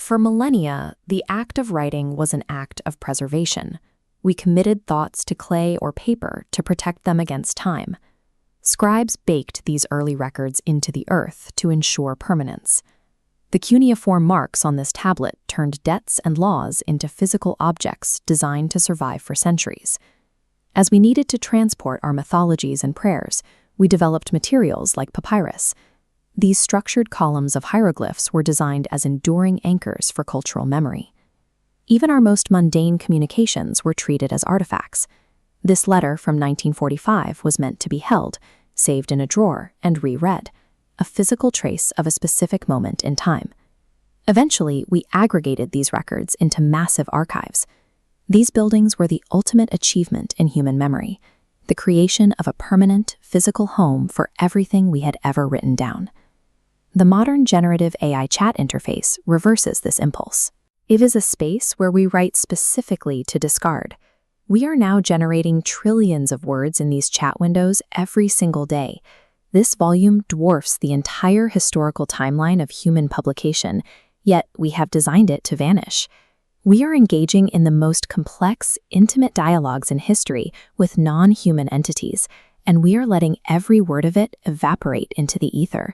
For millennia, the act of writing was an act of preservation. We committed thoughts to clay or paper to protect them against time. Scribes baked these early records into the earth to ensure permanence. The cuneiform marks on this tablet turned debts and laws into physical objects designed to survive for centuries. As we needed to transport our mythologies and prayers, we developed materials like papyrus. These structured columns of hieroglyphs were designed as enduring anchors for cultural memory. Even our most mundane communications were treated as artifacts. This letter from 1945 was meant to be held, saved in a drawer, and reread, a physical trace of a specific moment in time. Eventually, we aggregated these records into massive archives. These buildings were the ultimate achievement in human memory, the creation of a permanent, physical home for everything we had ever written down. The modern generative AI chat interface reverses this impulse. It is a space where we write specifically to discard. We are now generating trillions of words in these chat windows every single day. This volume dwarfs the entire historical timeline of human publication, yet we have designed it to vanish. We are engaging in the most complex, intimate dialogues in history with non-human entities, and we are letting every word of it evaporate into the ether.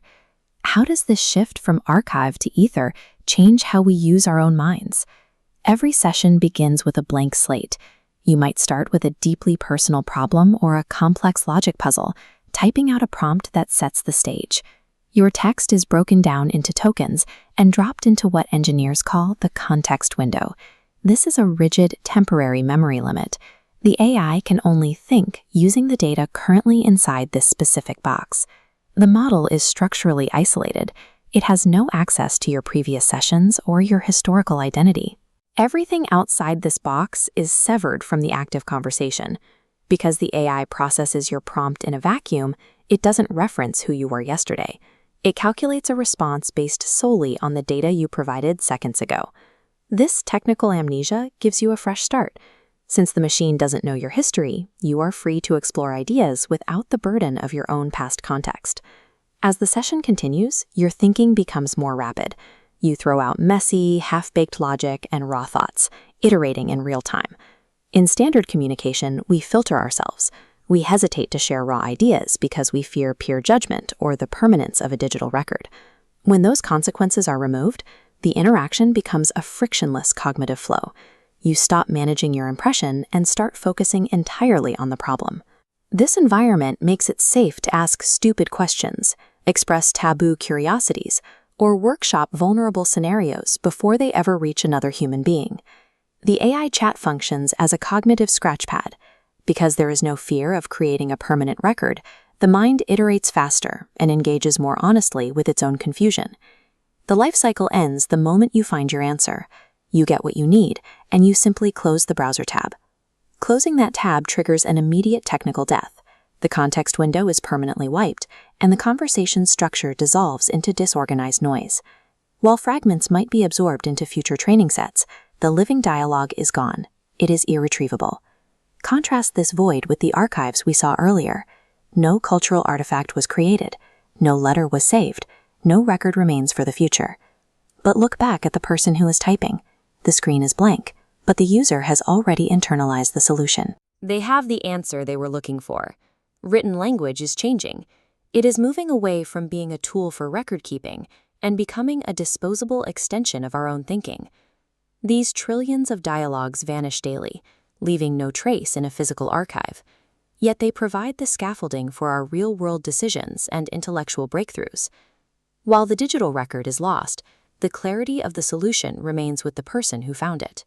How does this shift from archive to ether change how we use our own minds? Every session begins with a blank slate. You might start with a deeply personal problem or a complex logic puzzle, typing out a prompt that sets the stage. Your text is broken down into tokens and dropped into what engineers call the context window. This is a rigid, temporary memory limit. The AI can only think using the data currently inside this specific box. The model is structurally isolated. It has no access to your previous sessions or your historical identity. Everything outside this box is severed from the active conversation. Because the AI processes your prompt in a vacuum, it doesn't reference who you were yesterday. It calculates a response based solely on the data you provided seconds ago. This technical amnesia gives you a fresh start. Since the machine doesn't know your history, you are free to explore ideas without the burden of your own past context. As the session continues, your thinking becomes more rapid. You throw out messy, half-baked logic and raw thoughts, iterating in real time. In standard communication, we filter ourselves. We hesitate to share raw ideas because we fear peer judgment or the permanence of a digital record. When those consequences are removed, the interaction becomes a frictionless cognitive flow. You stop managing your impression and start focusing entirely on the problem. This environment makes it safe to ask stupid questions, express taboo curiosities, or workshop vulnerable scenarios before they ever reach another human being. The AI chat functions as a cognitive scratchpad. Because there is no fear of creating a permanent record, the mind iterates faster and engages more honestly with its own confusion. The life cycle ends the moment you find your answer. You get what you need, and you simply close the browser tab. Closing that tab triggers an immediate technical death. The context window is permanently wiped, and the conversation's structure dissolves into disorganized noise. While fragments might be absorbed into future training sets, the living dialogue is gone. It is irretrievable. Contrast this void with the archives we saw earlier. No cultural artifact was created. No letter was saved. No record remains for the future. But look back at the person who is typing. The screen is blank, but the user has already internalized the solution. They have the answer they were looking for. Written language is changing. It is moving away from being a tool for record keeping and becoming a disposable extension of our own thinking. These trillions of dialogues vanish daily, leaving no trace in a physical archive. Yet they provide the scaffolding for our real-world decisions and intellectual breakthroughs. While the digital record is lost, the clarity of the solution remains with the person who found it.